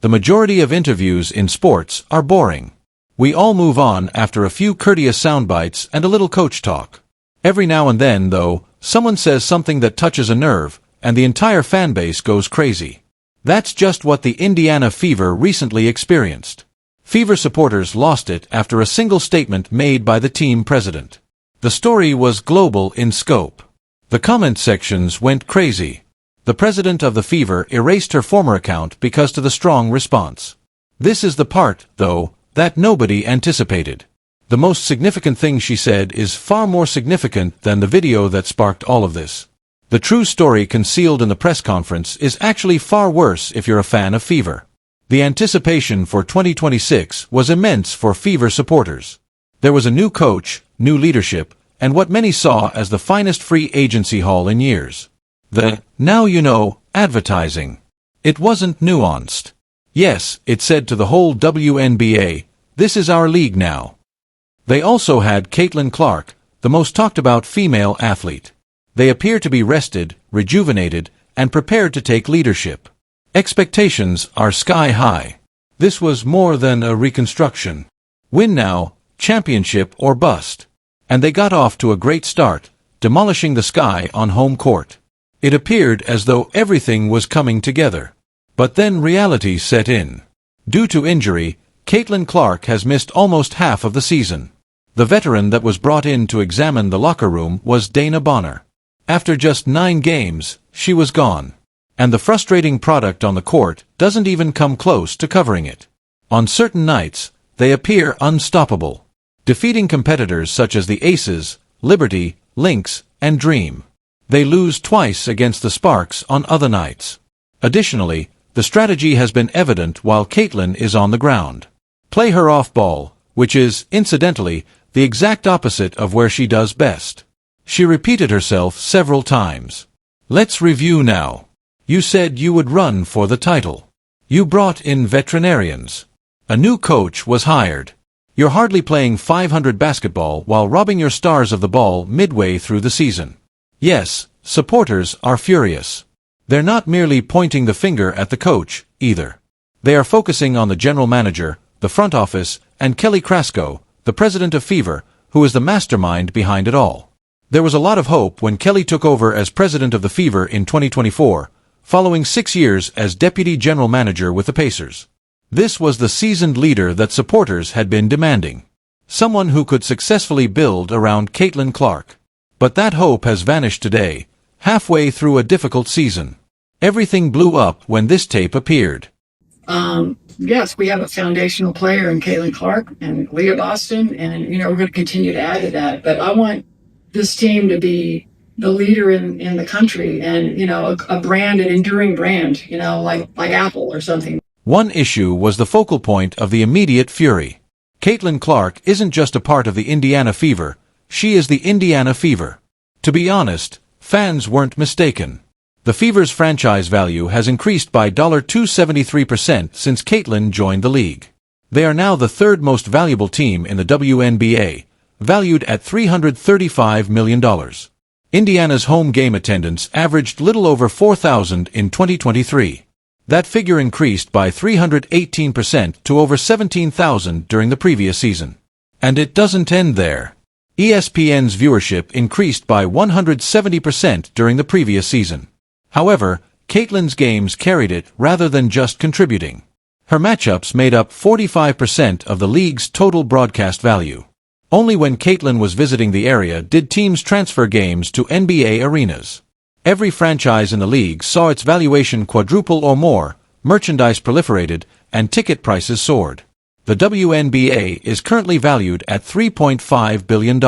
The majority of interviews in sports are boring. We all move on after a few courteous soundbites and a little coach talk. Every now and then, though, someone says something that touches a nerve, and the entire fanbase goes crazy. That's just what the Indiana Fever recently experienced. Fever supporters lost it after a single statement made by the team president. The story was global in scope. The comment sections went crazy. The president of the Fever erased her former account because of the strong response. This is the part, though, that nobody anticipated. The most significant thing she said is far more significant than the video that sparked all of this. The true story concealed in the press conference is actually far worse if you're a fan of Fever. The anticipation for 2026 was immense for Fever supporters. There was a new coach, new leadership, and what many saw as the finest free agency haul in years. The "now you know" advertising. It wasn't nuanced. Yes, it said to the whole WNBA, "This is our league now." They also had Caitlin Clark, the most talked about female athlete. They appear to be rested, rejuvenated, and prepared to take leadership. Expectations are sky high. This was more than a reconstruction. Win now, championship or bust. And they got off to a great start, demolishing the Sky on home court. It appeared as though everything was coming together. But then reality set in. Due to injury, Caitlin Clark has missed almost half of the season. The veteran that was brought in to examine the locker room was Dana Bonner. After just 9 games, she was gone. And the frustrating product on the court doesn't even come close to covering it. On certain nights, they appear unstoppable, defeating competitors such as the Aces, Liberty, Lynx, and Dream. They lose twice against the Sparks on other nights. Additionally, the strategy has been evident while Caitlin is on the ground. Play her off ball, which is, incidentally, the exact opposite of where she does best. She repeated herself several times. Let's review now. You said you would run for the title. You brought in veterinarians. A new coach was hired. You're hardly playing .500 basketball while robbing your stars of the ball midway through the season. Yes, supporters are furious. They're not merely pointing the finger at the coach, either. They are focusing on the general manager, the front office, and Kelly Krasko, the president of Fever, who is the mastermind behind it all. There was a lot of hope when Kelly took over as president of the Fever in 2024, following 6 years as deputy general manager with the Pacers. This was the seasoned leader that supporters had been demanding. Someone who could successfully build around Caitlin Clark. But that hope has vanished today, halfway through a difficult season. Everything blew up when this tape appeared. Yes, we have a foundational player in Caitlin Clark and Leah Boston, and, we're going to continue to add to that. But I want this team to be the leader in the country and, a brand, an enduring brand, like Apple or something. One issue was the focal point of the immediate fury. Caitlin Clark isn't just a part of the Indiana Fever, she is the Indiana Fever. To be honest, fans weren't mistaken. The Fever's franchise value has increased by $273% since Caitlin joined the league. They are now the third most valuable team in the WNBA, valued at $335 million. Indiana's home game attendance averaged little over 4,000 in 2023. That figure increased by 318% to over 17,000 during the previous season. And it doesn't end there. ESPN's viewership increased by 170% during the previous season. However, Caitlin's games carried it rather than just contributing. Her matchups made up 45% of the league's total broadcast value. Only when Caitlin was visiting the area did teams transfer games to NBA arenas. Every franchise in the league saw its valuation quadruple or more, merchandise proliferated, and ticket prices soared. The WNBA is currently valued at $3.5 billion.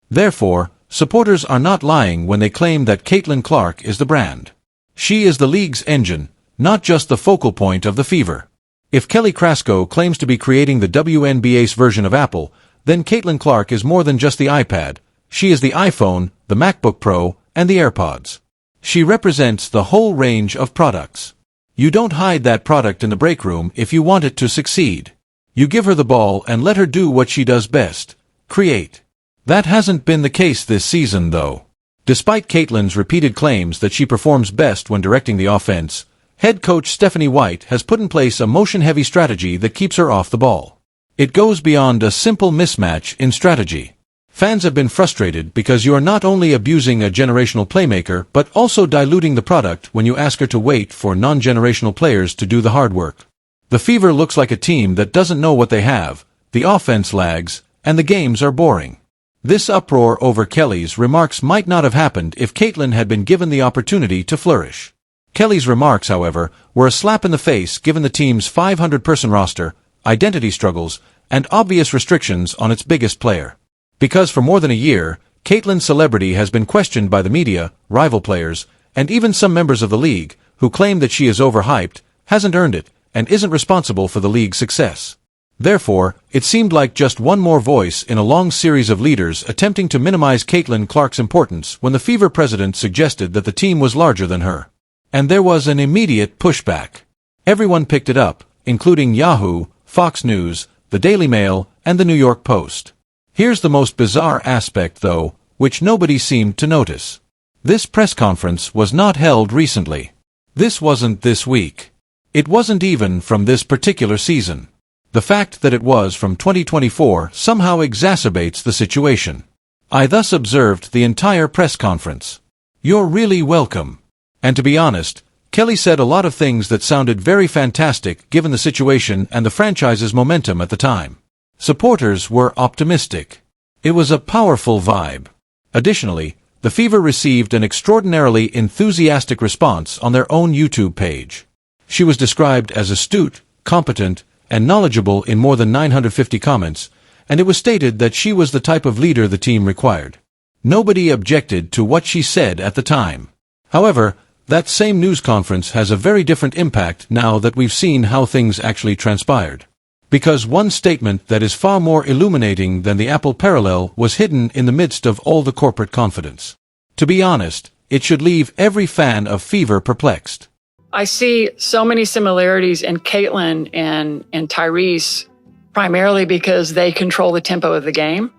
Therefore, supporters are not lying when they claim that Caitlin Clark is the brand. She is the league's engine, not just the focal point of the Fever. If Kelly Krasko claims to be creating the WNBA's version of Apple, then Caitlin Clark is more than just the iPad. She is the iPhone, the MacBook Pro, and the AirPods. She represents the whole range of products. You don't hide that product in the break room if you want it to succeed. You give her the ball and let her do what she does best, create. That hasn't been the case this season, though. Despite Caitlin's repeated claims that she performs best when directing the offense, Head coach Stephanie White has put in place a motion-heavy strategy that keeps her off the ball. It goes beyond a simple mismatch in strategy. Fans have been frustrated because you are not only abusing a generational playmaker but also diluting the product when you ask her to wait for non-generational players to do the hard work. The Fever looks like a team that doesn't know what they have, the offense lags, and the games are boring. This uproar over Kelly's remarks might not have happened if Caitlin had been given the opportunity to flourish. Kelly's remarks, however, were a slap in the face given the team's 500-person roster, identity struggles, and obvious restrictions on its biggest player. Because for more than a year, Caitlin's celebrity has been questioned by the media, rival players, and even some members of the league, who claim that she is overhyped, hasn't earned it, and isn't responsible for the league's success. Therefore, it seemed like just one more voice in a long series of leaders attempting to minimize Caitlin Clark's importance when the Fever president suggested that the team was larger than her. And there was an immediate pushback. Everyone picked it up, including Yahoo, Fox News, the Daily Mail, and the New York Post. Here's the most bizarre aspect, though, which nobody seemed to notice. This press conference was not held recently. This wasn't this week. It wasn't even from this particular season. The fact that it was from 2024 somehow exacerbates the situation. I thus observed the entire press conference. You're really welcome. And to be honest, Kelly said a lot of things that sounded very fantastic given the situation and the franchise's momentum at the time. Supporters were optimistic. It was a powerful vibe. Additionally, the Fever received an extraordinarily enthusiastic response on their own YouTube page. She was described as astute, competent, and knowledgeable in more than 950 comments, and it was stated that she was the type of leader the team required. Nobody objected to what she said at the time. However, that same news conference has a very different impact now that we've seen how things actually transpired. Because one statement that is far more illuminating than the Apple parallel was hidden in the midst of all the corporate confidence. To be honest, it should leave every fan of Fever perplexed. I see so many similarities in Caitlin and Tyrese, primarily because they control the tempo of the game.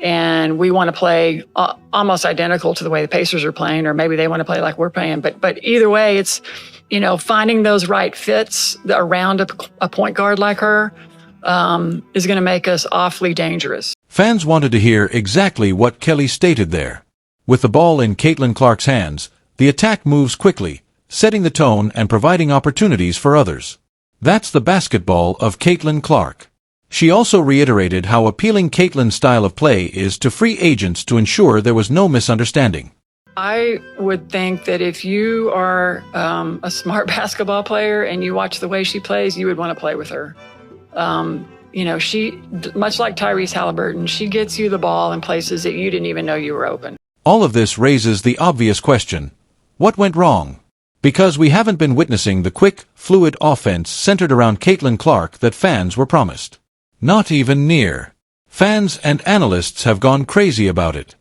And we want to play almost identical to the way the Pacers are playing, or maybe they want to play like we're playing. But either way, it's, finding those right fits around a point guard like her is going to make us awfully dangerous. Fans wanted to hear exactly what Kelly stated there. With the ball in Caitlin Clark's hands, the attack moves quickly, setting the tone and providing opportunities for others. That's the basketball of Caitlin Clark. She also reiterated how appealing Caitlin's style of play is to free agents to ensure there was no misunderstanding. I would think that if you are a smart basketball player and you watch the way she plays, you would want to play with her. She, much like Tyrese Halliburton, she gets you the ball in places that you didn't even know you were open. All of this raises the obvious question: what went wrong? Because we haven't been witnessing the quick, fluid offense centered around Caitlin Clark that fans were promised. Not even near. Fans and analysts have gone crazy about it.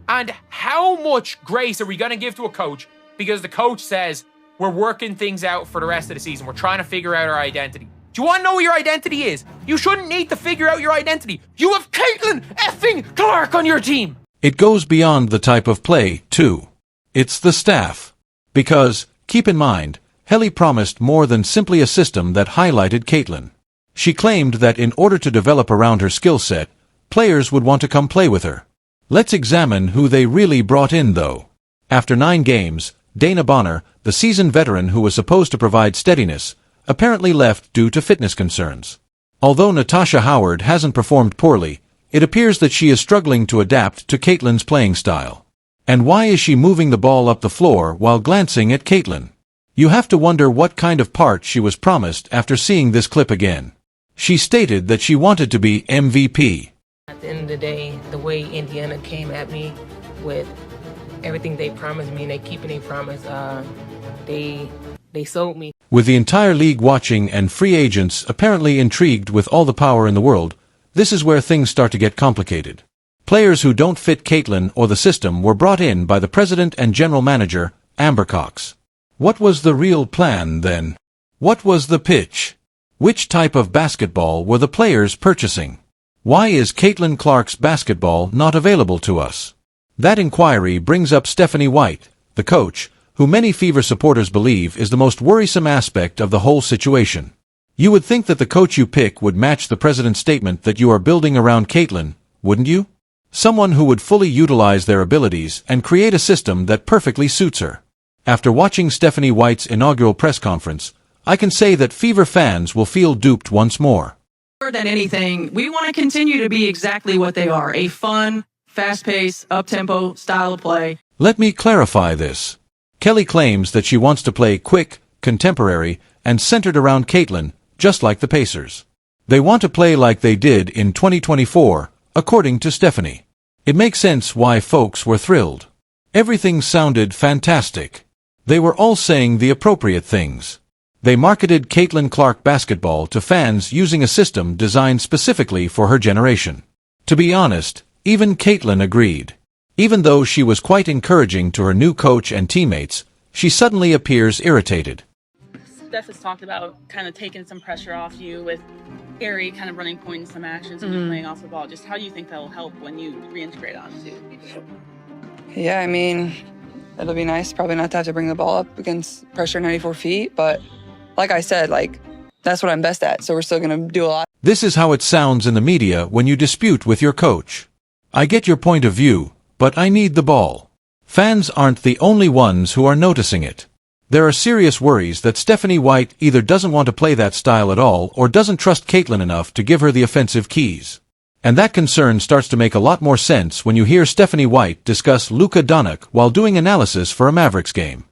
And how much grace are we going to give to a coach because the coach says we're working things out for the rest of the season, we're trying to figure out our identity? Do you want to know what your identity is? You shouldn't need to figure out your identity. You have Caitlin effing Clark on your team. It goes beyond the type of play, too. It's the staff. Because, keep in mind, Helly promised more than simply a system that highlighted Caitlin. She claimed that in order to develop around her skill set, players would want to come play with her. Let's examine who they really brought in, though. After 9 games, Dana Bonner, the seasoned veteran who was supposed to provide steadiness, apparently left due to fitness concerns. Although Natasha Howard hasn't performed poorly, it appears that she is struggling to adapt to Caitlin's playing style. And why is she moving the ball up the floor while glancing at Caitlin? You have to wonder what kind of part she was promised after seeing this clip again. She stated that she wanted to be MVP. At the end of the day, the way Indiana came at me with everything they promised me and they keeping their promise, they sold me. With the entire league watching and free agents apparently intrigued with all the power in the world, this is where things start to get complicated. Players who don't fit Caitlin or the system were brought in by the president and general manager, Amber Cox. What was the real plan, then? What was the pitch? Which type of basketball were the players purchasing? Why is Caitlin Clark's basketball not available to us? That inquiry brings up Stephanie White, the coach, who many Fever supporters believe is the most worrisome aspect of the whole situation. You would think that the coach you pick would match the president's statement that you are building around Caitlin, wouldn't you? Someone who would fully utilize their abilities and create a system that perfectly suits her. After watching Stephanie White's inaugural press conference, I can say that Fever fans will feel duped once more. More than anything, we want to continue to be exactly what they are, a fun, fast-paced, up-tempo style of play. Let me clarify this. Kelly claims that she wants to play quick, contemporary, and centered around Caitlin, just like the Pacers. They want to play like they did in 2024, according to Stephanie. It makes sense why folks were thrilled. Everything sounded fantastic. They were all saying the appropriate things. They marketed Caitlin Clark basketball to fans using a system designed specifically for her generation. To be honest, even Caitlin agreed. Even though she was quite encouraging to her new coach and teammates, she suddenly appears irritated. Steph has talked about kind of taking some pressure off you with Ari kind of running point in some actions and you playing off the ball. Just how do you think that will help when you reintegrate onto? Yeah, I mean, it'll be nice probably not to have to bring the ball up against pressure 94 feet, but like I said, that's what I'm best at, so we're still going to do a lot. This is how it sounds in the media when you dispute with your coach. I get your point of view, but I need the ball. Fans aren't the only ones who are noticing it. There are serious worries that Stephanie White either doesn't want to play that style at all or doesn't trust Caitlin enough to give her the offensive keys. And that concern starts to make a lot more sense when you hear Stephanie White discuss Luka Doncic while doing analysis for a Mavericks game.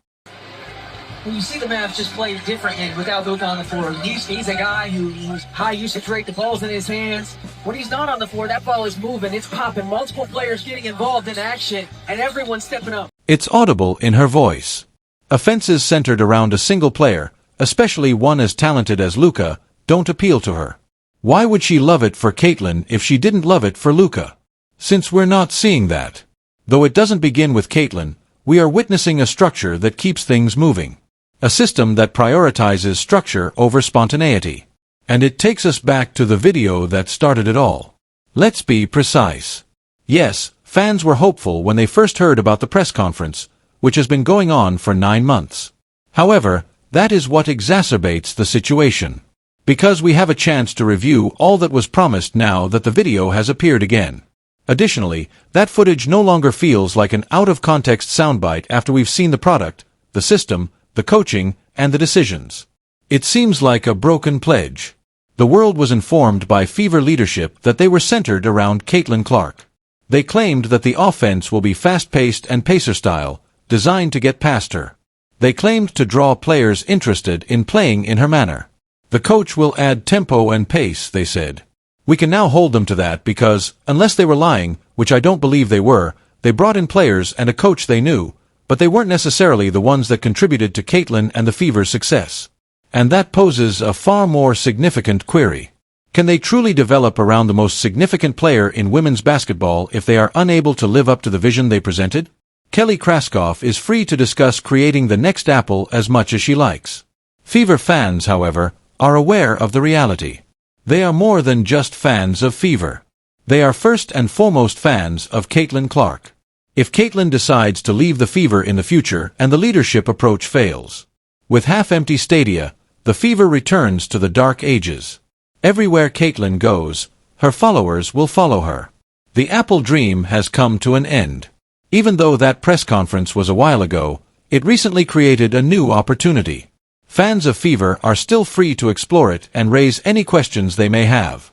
When you see the Mavs just play differently without Luka on the floor, he's a guy who's high usage rate, the ball's in his hands. When he's not on the floor, that ball is moving, it's popping, multiple players getting involved in action, and everyone's stepping up. It's audible in her voice. Offenses centered around a single player, especially one as talented as Luka, don't appeal to her. Why would she love it for Caitlin if she didn't love it for Luka? Since we're not seeing that. Though it doesn't begin with Caitlin, we are witnessing a structure that keeps things moving. A system that prioritizes structure over spontaneity. And it takes us back to the video that started it all. Let's be precise. Yes, fans were hopeful when they first heard about the press conference, which has been going on for 9 months. However, that is what exacerbates the situation. Because we have a chance to review all that was promised now that the video has appeared again. Additionally, that footage no longer feels like an out-of-context soundbite after we've seen the product, the system, the coaching, and the decisions. It seems like a broken pledge. The world was informed by Fever leadership that they were centered around Caitlin Clark. They claimed that the offense will be fast-paced and Pacer-style, designed to get past her. They claimed to draw players interested in playing in her manner. The coach will add tempo and pace, they said. We can now hold them to that because, unless they were lying, which I don't believe they were, they brought in players and a coach they knew, but they weren't necessarily the ones that contributed to Caitlin and the Fever's success. And that poses a far more significant query. Can they truly develop around the most significant player in women's basketball if they are unable to live up to the vision they presented? Kelly Kraskoff is free to discuss creating the next Apple as much as she likes. Fever fans, however, are aware of the reality. They are more than just fans of Fever. They are first and foremost fans of Caitlin Clark. If Caitlin decides to leave the Fever in the future and the leadership approach fails, with half-empty stadia, the Fever returns to the dark ages. Everywhere Caitlin goes, her followers will follow her. The Apple dream has come to an end. Even though that press conference was a while ago, it recently created a new opportunity. Fans of Fever are still free to explore it and raise any questions they may have.